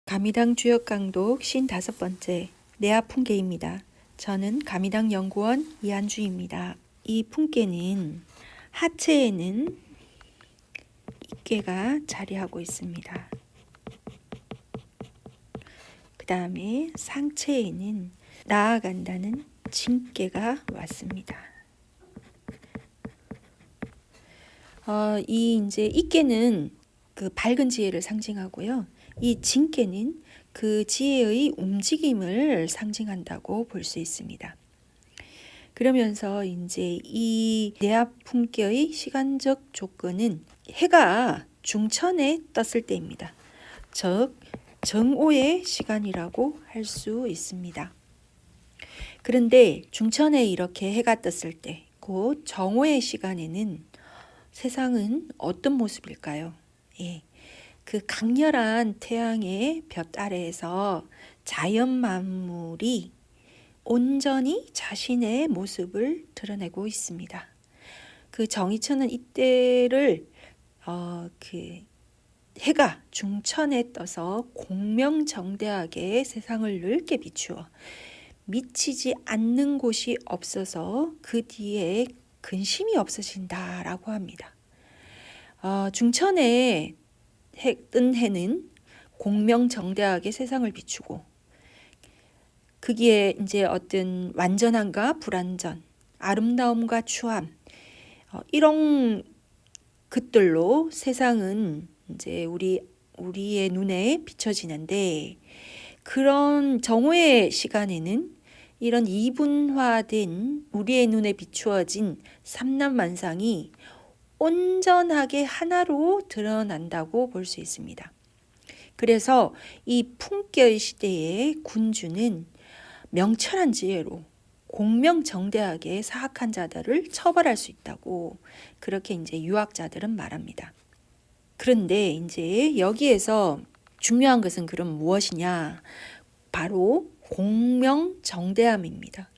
가미당 주역 강독 55번째 내아 풍계입니다. 저는 가미당 연구원 이한주입니다. 이 풍계는 하체에는 입계가 자리하고 있습니다. 그 다음에 상체에는 나아간다는 진계가 왔습니다. 이제 입계는 그 밝은 지혜를 상징하고요. 이 진계는 그 지혜의 움직임을 상징한다고 볼 수 있습니다. 그러면서 이제 이 내아 풍계의 시간적 조건은 해가 중천에 떴을 때입니다. 즉 정오의 시간이라고 할 수 있습니다. 그런데 중천에 이렇게 해가 떴을 때, 곧 정오의 시간에는 세상은 어떤 모습일까요? 그 강렬한 태양의 볕 아래에서 자연 만물이 온전히 자신의 모습을 드러내고 있습니다. 그 정의천은 이때를 그 해가 중천에 떠서 공명정대하게 세상을 넓게 비추어 미치지 않는 곳이 없어서 그 뒤에 근심이 없어진다라고 합니다. 중천에 뜬 해는 공명정대하게 세상을 비추고 거기에 이제 어떤 완전함과 불완전, 아름다움과 추함 이런 것들로 세상은 이제 우리의 눈에 비춰지는데, 그런 정오의 시간에는 이런 이분화된 우리의 눈에 비추어진 삼란만상이 온전하게 하나로 드러난다고 볼 수 있습니다. 그래서 이 풍계의 시대의 군주는 명철한 지혜로 공명정대하게 사악한 자들을 처벌할 수 있다고 그렇게 이제 유학자들은 말합니다. 그런데 이제 여기에서 중요한 것은 그럼 무엇이냐? 바로 공명정대함입니다.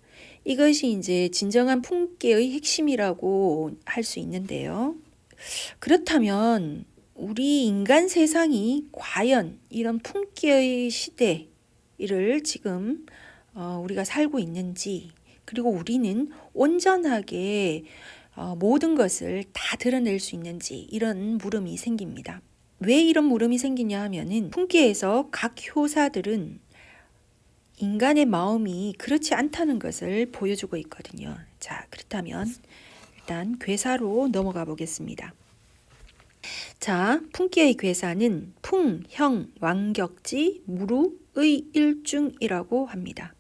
이것이 이제 진정한 풍계의 핵심이라고 할 수 있는데요. 그렇다면 우리 인간 세상이 과연 이런 풍계의 시대를 지금 우리가 살고 있는지, 그리고 우리는 온전하게 모든 것을 다 드러낼 수 있는지, 이런 물음이 생깁니다. 왜 이런 물음이 생기냐 하면은 풍계에서 각 효사들은 인간의 마음이 그렇지 않다는 것을 보여주고 있거든요. 자, 그렇다면 일단 괴사로 넘어가 보겠습니다. 자, 풍계의 괴사는 풍, 형, 왕격지, 무루의 일중이라고 합니다.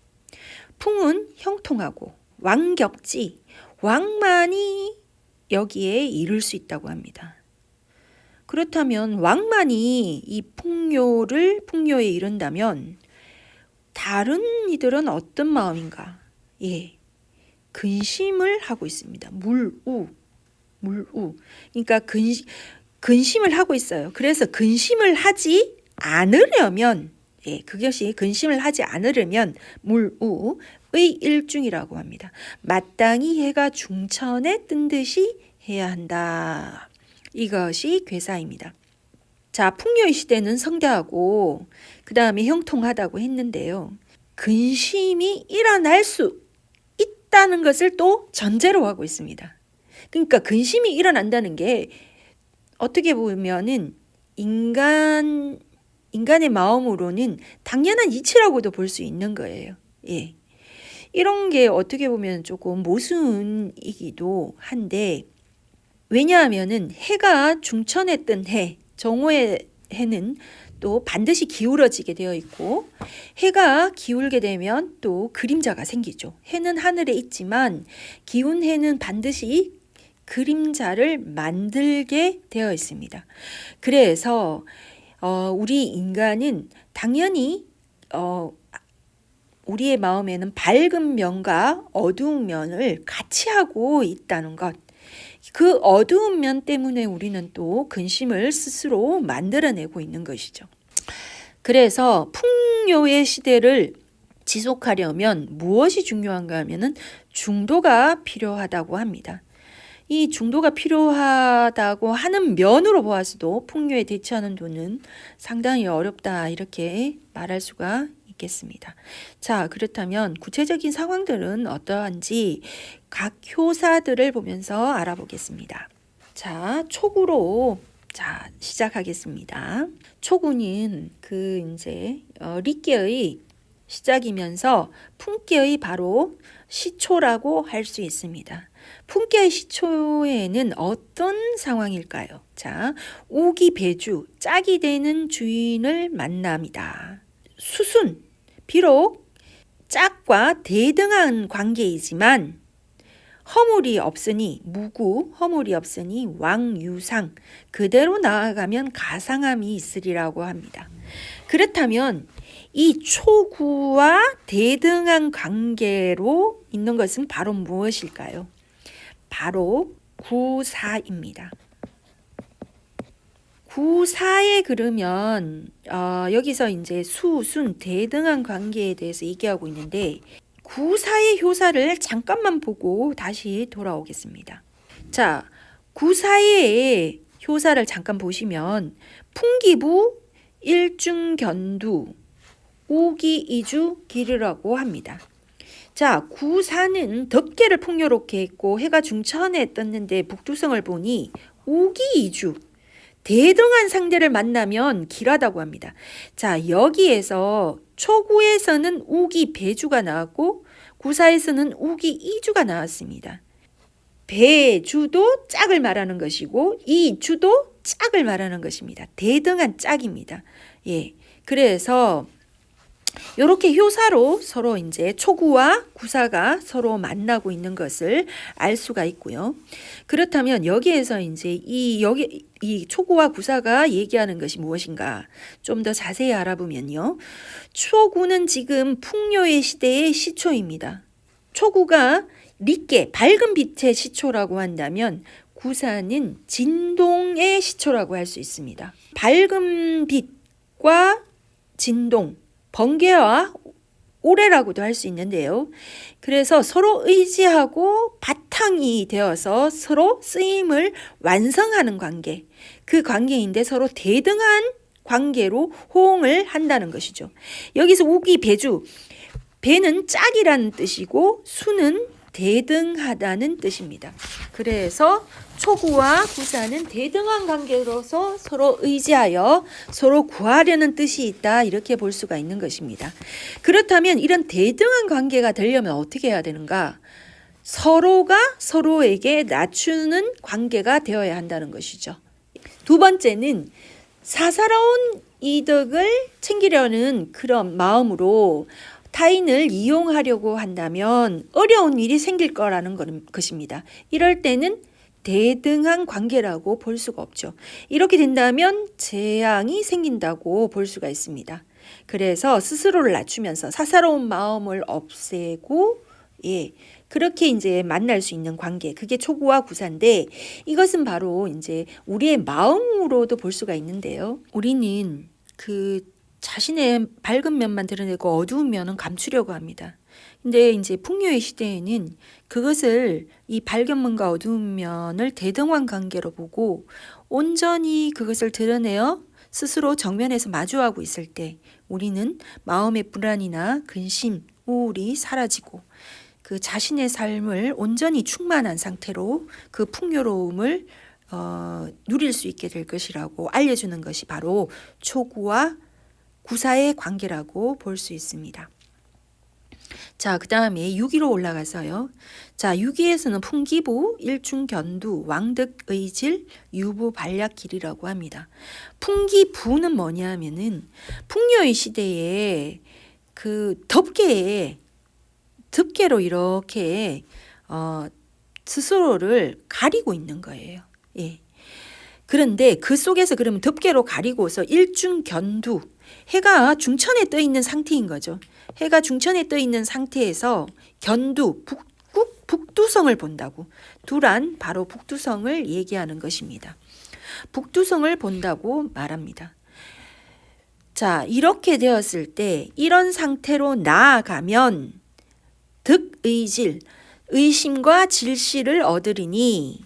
풍은 형통하고 왕격지, 왕만이 여기에 이룰 수 있다고 합니다. 그렇다면 왕만이 이 풍요에 이른다면 다른 이들은 어떤 마음인가? 근심을 하고 있습니다. 물우. 그러니까 근심을 하고 있어요. 그래서 근심을 하지 않으려면, 그것이 근심을 하지 않으려면 물우의 일중이라고 합니다. 마땅히 해가 중천에 뜬 듯이 해야 한다. 이것이 괴사입니다. 자, 풍요의 시대는 성대하고 그 다음에 형통하다고 했는데요. 근심이 일어날 수 있다는 것을 또 전제로 하고 있습니다. 그러니까 근심이 일어난다는 게 어떻게 보면은 인간의 마음으로는 당연한 이치라고도 볼 수 있는 거예요. 이런 게 어떻게 보면 조금 모순이기도 한데, 왜냐하면은 해가 중천에 뜬 해, 정오의 해는 또 반드시 기울어지게 되어 있고, 해가 기울게 되면 또 그림자가 생기죠. 해는 하늘에 있지만 기운 해는 반드시 그림자를 만들게 되어 있습니다. 그래서 우리 인간은 당연히 우리의 마음에는 밝은 면과 어두운 면을 같이 하고 있다는 것, 그 어두운 면 때문에 우리는 또 근심을 스스로 만들어내고 있는 것이죠. 그래서 풍요의 시대를 지속하려면 무엇이 중요한가 하면은 중도가 필요하다고 합니다. 이 중도가 필요하다고 하는 면으로 보아서도 풍요에 대처하는 도는 상당히 어렵다 이렇게 말할 수가 있겠습니다. 자, 그렇다면 구체적인 상황들은 어떠한지 각 효사들을 보면서 알아보겠습니다. 자, 초구로 시작하겠습니다. 초구는 리께의 시작이면서 풍께의 바로 시초라고 할 수 있습니다. 풍께의 시초에는 어떤 상황일까요? 자, 우기 배주, 짝이 되는 주인을 만납니다. 수순, 비록 짝과 대등한 관계이지만 허물이 없으니 무구, 허물이 없으니 왕유상, 그대로 나아가면 가상함이 있으리라고 합니다. 그렇다면 이 초구와 대등한 관계로 있는 것은 바로 무엇일까요? 바로 구사입니다. 구사에 그러면 여기서 이제 수순 대등한 관계에 대해서 얘기하고 있는데 구사의 효사를 잠깐만 보고 다시 돌아오겠습니다. 자, 구사의 효사를 잠깐 보시면 풍기부, 일중견두, 우기이주 기르라고 합니다. 자, 구사는 덮개를 풍요롭게 했고 해가 중천에 떴는데 북두성을 보니 우기이주, 대등한 상대를 만나면 길하다고 합니다. 자, 여기에서 초구에서는 우기 배주가 나왔고 구사에서는 우기 이주가 나왔습니다. 배주도 짝을 말하는 것이고 이주도 짝을 말하는 것입니다. 대등한 짝입니다. 예, 그래서 이렇게 효사로 서로 이제 초구와 구사가 서로 만나고 있는 것을 알 수가 있고요. 그렇다면 여기에서 이제 이 초구와 구사가 얘기하는 것이 무엇인가 좀 더 자세히 알아보면요. 초구는 지금 풍요의 시대의 시초입니다. 초구가 리께 밝은 빛의 시초라고 한다면 구사는 진동의 시초라고 할 수 있습니다. 밝은 빛과 진동, 번개와 오래라고도 할 수 있는데요. 그래서 서로 의지하고 바탕이 되어서 서로 쓰임을 완성하는 관계, 그 관계인데 서로 대등한 관계로 호응을 한다는 것이죠. 여기서 우기 배주, 배는 짝이라는 뜻이고 수는 대등하다는 뜻입니다. 그래서 초구와 구사는 대등한 관계로서 서로 의지하여 서로 구하려는 뜻이 있다 이렇게 볼 수가 있는 것입니다. 그렇다면 이런 대등한 관계가 되려면 어떻게 해야 되는가? 서로가 서로에게 낮추는 관계가 되어야 한다는 것이죠. 두 번째는 사사로운 이득을 챙기려는 그런 마음으로 타인을 이용하려고 한다면 어려운 일이 생길 거라는 것입니다. 이럴 때는 대등한 관계라고 볼 수가 없죠. 이렇게 된다면 재앙이 생긴다고 볼 수가 있습니다. 그래서 스스로를 낮추면서 사사로운 마음을 없애고 그렇게 이제 만날 수 있는 관계, 그게 초구와 구사인데 이것은 바로 이제 우리의 마음으로도 볼 수가 있는데요. 우리는 그 자신의 밝은 면만 드러내고 어두운 면은 감추려고 합니다. 근데 이제 풍요의 시대에는 그것을 이 밝은 면과 어두운 면을 대등한 관계로 보고 온전히 그것을 드러내어 스스로 정면에서 마주하고 있을 때 우리는 마음의 불안이나 근심, 우울이 사라지고 그 자신의 삶을 온전히 충만한 상태로 그 풍요로움을 누릴 수 있게 될 것이라고 알려주는 것이 바로 초구와 구사의 관계라고 볼 수 있습니다. 자, 그 다음에 6위로 올라가서요. 자, 6위에서는 풍기부, 일중견두, 왕득의질, 유부반략길이라고 합니다. 풍기부는 뭐냐 하면은 풍요의 시대에 그 덮개로 이렇게 스스로를 가리고 있는 거예요. 예. 그런데 그 속에서 그러면 덮개로 가리고서 일중견두, 해가 중천에 떠 있는 상태인 거죠. 해가 중천에 떠 있는 상태에서 견두, 북두성을 본다고. 두란 바로 북두성을 얘기하는 것입니다. 북두성을 본다고 말합니다. 자, 이렇게 되었을 때 이런 상태로 나아가면 득의질, 의심과 질시를 얻으리니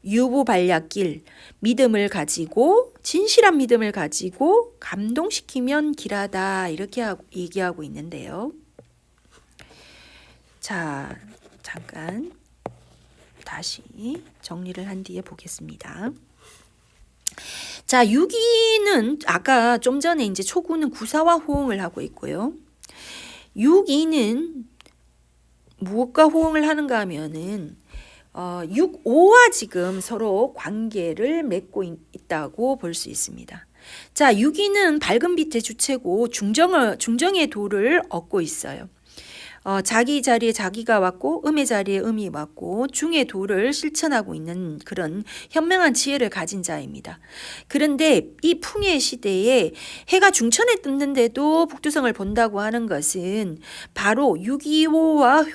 유부반략길, 믿음을 가지고 진실한 믿음을 가지고 감동시키면 길하다 이렇게 얘기하고 있는데요. 자, 잠깐 다시 정리를 한 뒤에 보겠습니다. 자, 유기는 아까 좀 전에 이제 초구는 구사와 호응을 하고 있고요. 육이는 무엇과 호응을 하는가 하면은 6,5와 지금 서로 관계를 맺고 있다고 볼 수 있습니다. 자, 6위는 밝은 빛의 주체고 중정의 도를 얻고 있어요. 자기 자리에 자기가 왔고 음의 자리에 음이 왔고 중의 도를 실천하고 있는 그런 현명한 지혜를 가진 자입니다. 그런데 이 풍의 시대에 해가 중천에 떴는데도 북두성을 본다고 하는 것은 바로 625와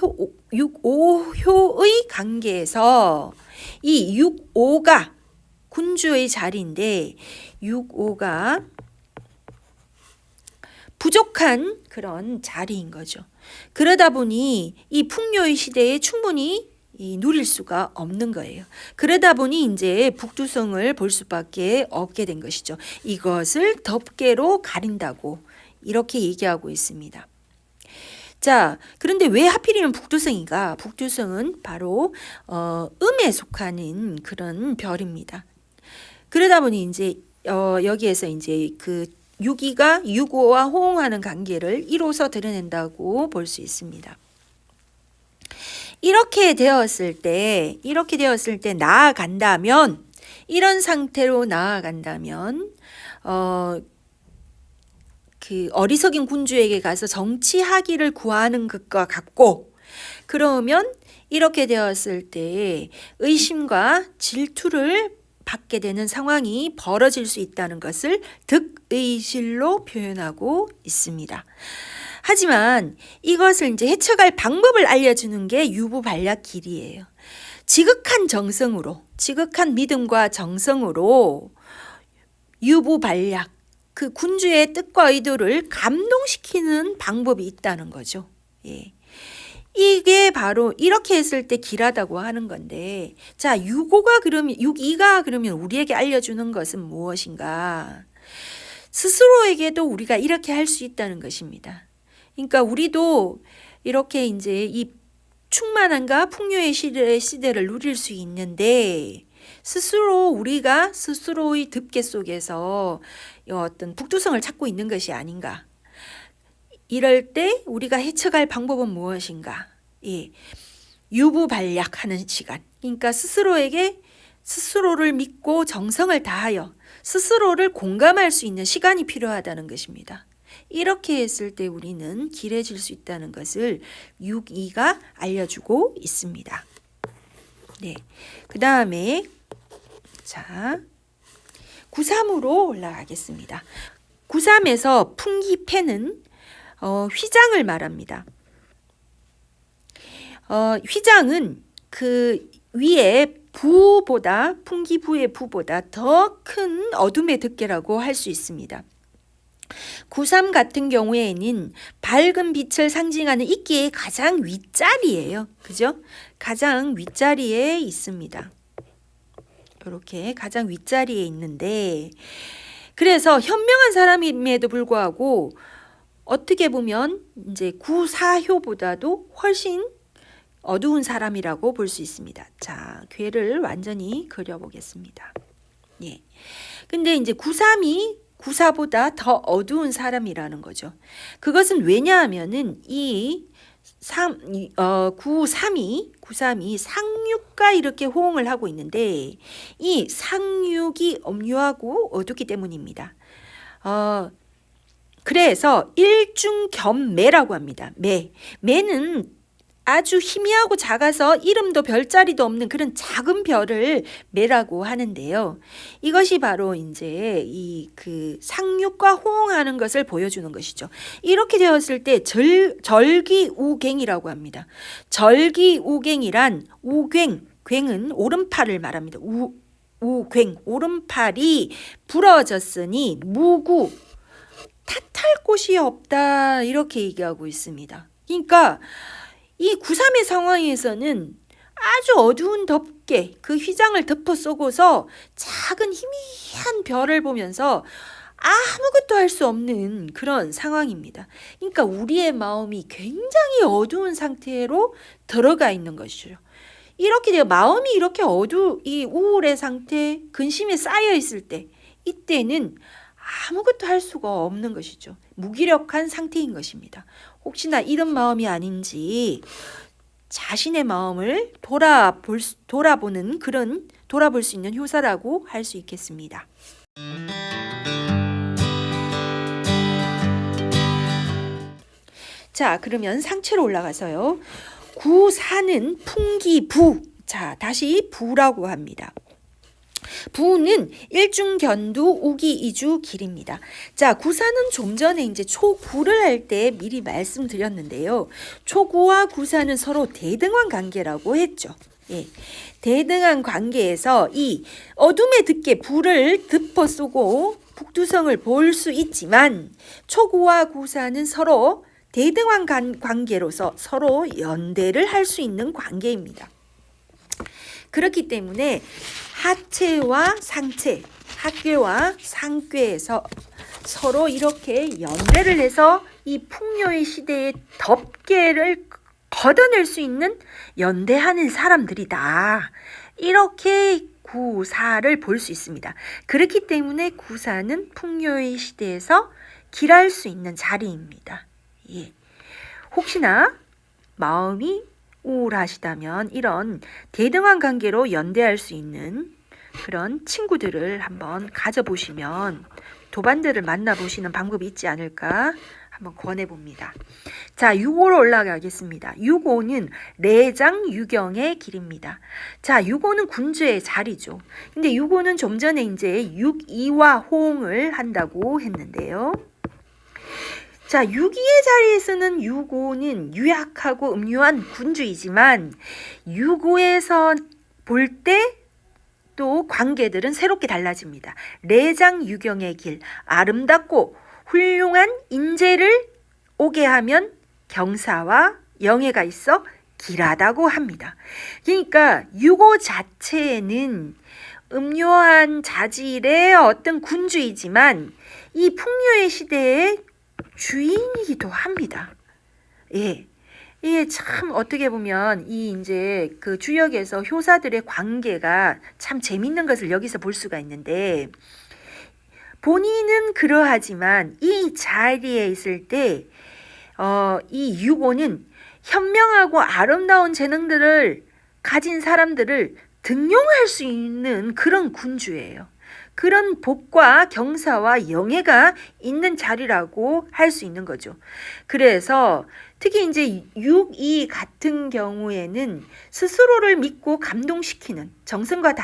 6,5효의 관계에서 이 6,5가 군주의 자리인데 6,5가 부족한 그런 자리인 거죠. 그러다 보니 이 풍요의 시대에 충분히 누릴 수가 없는 거예요. 그러다 보니 이제 북두성을 볼 수밖에 없게 된 것이죠. 이것을 덮개로 가린다고 이렇게 얘기하고 있습니다. 자, 그런데 왜 하필이면 북두성인가? 북두성은 바로 음에 속하는 그런 별입니다. 그러다 보니 이제 여기에서 이제 그 6위가 6,5와 호응하는 관계를 이로써 드러낸다고 볼 수 있습니다. 이렇게 되었을 때 나아간다면, 이런 상태로 나아간다면 그 어리석인 군주에게 가서 정치하기를 구하는 것과 같고, 그러면 이렇게 되었을 때 의심과 질투를 받게 되는 상황이 벌어질 수 있다는 것을 득의실로 표현하고 있습니다. 하지만 이것을 이제 헤쳐갈 방법을 알려주는 게 유부반략길이에요. 지극한 정성으로, 지극한 믿음과 정성으로 유부반략, 그 군주의 뜻과 의도를 감동시키는 방법이 있다는 거죠. 예. 이게 바로 이렇게 했을 때 길하다고 하는 건데, 자, 6,2가 그러면 우리에게 알려주는 것은 무엇인가? 스스로에게도 우리가 이렇게 할 수 있다는 것입니다. 그러니까 우리도 이렇게 이제 이 충만함과 풍요의 시대를 누릴 수 있는데, 우리가 스스로의 덮개 속에서 어떤 북두성을 찾고 있는 것이 아닌가? 이럴 때 우리가 헤쳐갈 방법은 무엇인가? 예. 유부반략하는 시간. 그러니까 스스로를 믿고 정성을 다하여 스스로를 공감할 수 있는 시간이 필요하다는 것입니다. 이렇게 했을 때 우리는 길해질 수 있다는 것을 6,2가 알려주고 있습니다. 네. 그 다음에 자 9.3으로 올라가겠습니다. 9.3에서 풍기패는 휘장을 말합니다. 휘장은 그 위에 부보다, 풍기부의 부보다 더 큰 어둠의 덮개라고 할 수 있습니다. 9.3 같은 경우에는 밝은 빛을 상징하는 이끼의 가장 윗자리예요. 그죠? 가장 윗자리에 있습니다. 이렇게 가장 윗자리에 있는데, 그래서 현명한 사람임에도 불구하고 어떻게 보면 이제 9.4효보다도 훨씬 어두운 사람이라고 볼 수 있습니다. 자, 괴를 완전히 그려보겠습니다. 예. 근데 이제 9.3이 9.4보다 더 어두운 사람이라는 거죠. 그것은 왜냐하면은 이 9.3이 상육과 이렇게 호응을 하고 있는데, 이 상육이 엄유하고 어둡기 때문입니다. 그래서 일중겸매라고 합니다. 매는 아주 희미하고 작아서 이름도 별자리도 없는 그런 작은 별을 매라고 하는데요. 이것이 바로 이제 그 상육과 호응하는 것을 보여주는 것이죠. 이렇게 되었을 때 절기우갱이라고 합니다. 절기우갱이란 굉은 오른팔을 말합니다. 우갱, 오른팔이 부러졌으니 무구, 탓할 곳이 없다 이렇게 얘기하고 있습니다. 그러니까 이 9.3의 상황에서는 아주 어두운 두께, 그 휘장을 덮어 쏘고서 작은 희미한 별을 보면서 아무것도 할 수 없는 그런 상황입니다. 그러니까 우리의 마음이 굉장히 어두운 상태로 들어가 있는 것이죠. 이렇게 마음이 이렇게 이 우울의 상태, 근심에 쌓여 있을 때, 이때는 아무것도 할 수가 없는 것이죠. 무기력한 상태인 것입니다. 혹시나 이런 마음이 아닌지 자신의 마음을 돌아볼 수 있는 효사라고 할 수 있겠습니다. 자, 그러면 상체로 올라가서요. 구사는 풍기부. 자, 다시 부라고 합니다. 부는 일중견두 우기이주 길입니다. 자, 구사는 좀 전에 이제 초구를 할 때 미리 말씀드렸는데요. 초구와 구사는 서로 대등한 관계라고 했죠. 예, 대등한 관계에서 이 어둠에 덮개 불을 덮어 쏘고 북두성을 볼 수 있지만 초구와 구사는 서로 대등한 관계로서 서로 연대를 할 수 있는 관계입니다. 그렇기 때문에 하체와 상체, 하괴와 상괴에서 서로 이렇게 연대를 해서 이 풍요의 시대의 덮개를 걷어낼 수 있는 연대하는 사람들이다. 이렇게 구사를 볼 수 있습니다. 그렇기 때문에 구사는 풍요의 시대에서 길할 수 있는 자리입니다. 예. 혹시나 마음이 우울하시다면 이런 대등한 관계로 연대할 수 있는 그런 친구들을 한번 가져보시면 도반들을 만나보시는 방법이 있지 않을까 한번 권해봅니다. 자, 6호로 올라가겠습니다. 6호는 내장유경의 길입니다. 자, 6호는 군주의 자리죠. 근데 6호는 좀 전에 이제 6이와 호응을 한다고 했는데요. 자, 6위의 자리에서는 6호는 유약하고 음흉한 군주이지만 6호에서 볼 때 또 관계들은 새롭게 달라집니다. 내장유경의 길, 아름답고 훌륭한 인재를 오게 하면 경사와 영예가 있어 길하다고 합니다. 그러니까 6호 자체는 음흉한 자질의 어떤 군주이지만 이 풍요의 시대에 주인이기도 합니다. 예. 이게 참 어떻게 보면 이 이제 그 주역에서 효사들의 관계가 참 재밌는 것을 여기서 볼 수가 있는데 본인은 그러하지만 이 자리에 있을 때 이 유고는 현명하고 아름다운 재능들을 가진 사람들을 등용할 수 있는 그런 군주예요. 그런 복과 경사와 영예가 있는 자리라고 할 수 있는 거죠. 그래서 특히 이제 6이 같은 경우에는 스스로를 믿고 감동시키는 정성을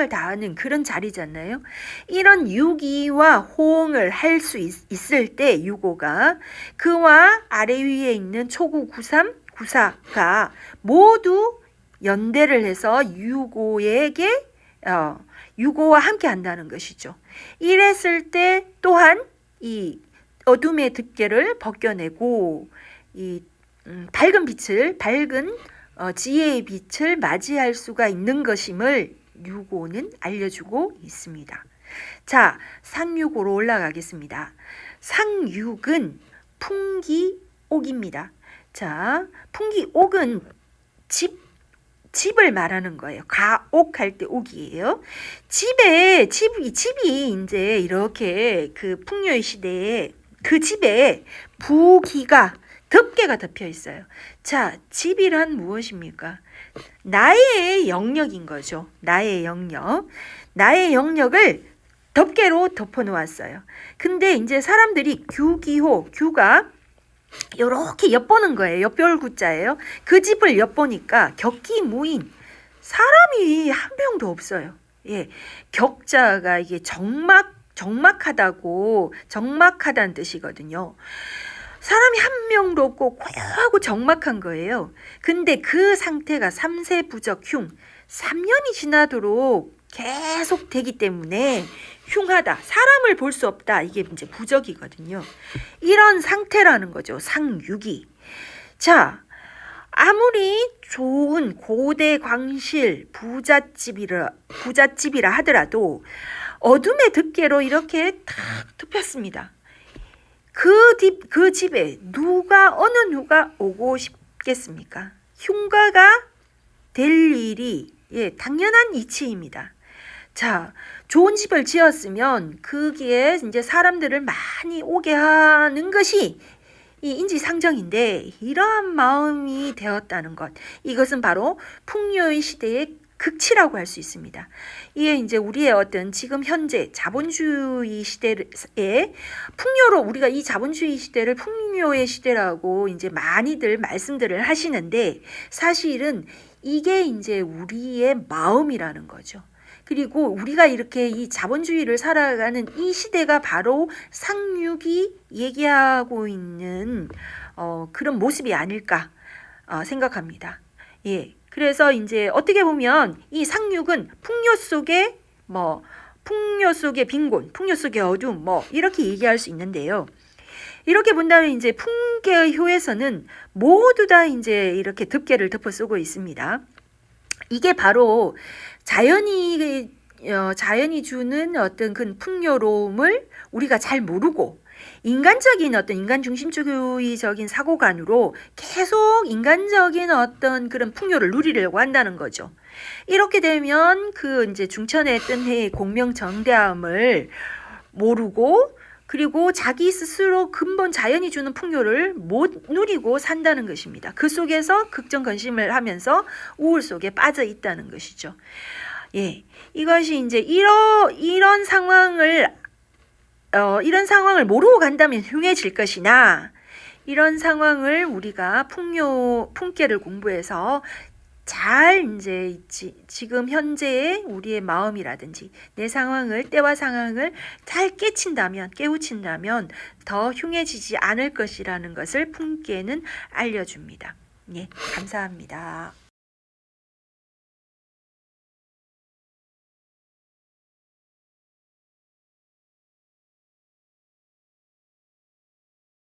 다하는 그런 자리잖아요. 이런 6이와 호응을 할 수 있을 때 6호가 그와 아래 위에 있는 초구 93, 94가 모두 연대를 해서 6호에게 6호와 함께 한다는 것이죠. 이랬을 때 또한 이 어둠의 덮개를 벗겨내고 이 밝은 지혜의 빛을 맞이할 수가 있는 것임을 6호는 알려주고 있습니다. 자, 상육으로 올라가겠습니다. 상육은 풍기옥입니다. 자, 풍기옥은 집을 말하는 거예요. 가옥할 때 옥이에요. 집이 이제 이렇게 그 풍요의 시대에 그 집에 부기가 덮개가 덮여 있어요. 자, 집이란 무엇입니까? 나의 영역인 거죠. 나의 영역. 나의 영역을 덮개로 덮어 놓았어요. 근데 이제 사람들이 규가 이렇게 엿보는 거예요. 엿별구자예요. 그 집을 엿보니까 격기무인 사람이 한 명도 없어요. 예, 격자가 이게 적막하다는 뜻이거든요. 사람이 한 명도 없고 고요하고 적막한 거예요. 근데 그 상태가 3세 부적흉 3년이 지나도록 계속 되기 때문에 흉하다. 사람을 볼 수 없다. 이게 이제 부적이거든요. 이런 상태라는 거죠. 상육이. 자, 아무리 좋은 고대 광실 부잣집이라 하더라도 어둠의 덮개로 이렇게 탁 덮였습니다. 그 집에 어느 누가 오고 싶겠습니까? 흉가가 될 일이 당연한 이치입니다. 자, 좋은 집을 지었으면 거기에 이제 사람들을 많이 오게 하는 것이 이 인지상정인데, 이러한 마음이 되었다는 것, 이것은 바로 풍요의 시대의 극치라고 할 수 있습니다. 이게 이제 우리의 어떤 지금 현재 자본주의 시대에 풍요로, 우리가 이 자본주의 시대를 풍요의 시대라고 이제 많이들 말씀들을 하시는데, 사실은 이게 이제 우리의 마음이라는 거죠. 그리고 우리가 이렇게 이 자본주의를 살아가는 이 시대가 바로 상륙이 얘기하고 있는 그런 모습이 아닐까 생각합니다. 예. 그래서 이제 어떻게 보면 이 상륙은 풍요 속의 빈곤, 풍요 속의 어둠, 이렇게 얘기할 수 있는데요. 이렇게 본다면 이제 풍계의 효에서는 모두 다 이제 이렇게 덮개를 덮어 쓰고 있습니다. 이게 바로 자연이 주는 어떤 그 풍요로움을 우리가 잘 모르고 인간적인 어떤 인간 중심주의적인 사고관으로 계속 인간적인 어떤 그런 풍요를 누리려고 한다는 거죠. 이렇게 되면 그 이제 중천의 뜬해의 공명정대함을 모르고, 그리고 자기 스스로 근본 자연이 주는 풍요를 못 누리고 산다는 것입니다. 그 속에서 극정건심을 하면서 우울 속에 빠져 있다는 것이죠. 예, 이것이 이제 이런 상황을 모르고 간다면 흉해질 것이나, 이런 상황을 우리가 풍계를 공부해서 잘 이제 지금 현재의 우리의 마음이라든지 내 상황을, 때와 상황을 잘 깨우친다면 더 흉해지지 않을 것이라는 것을 풍계는 알려줍니다. 예, 감사합니다.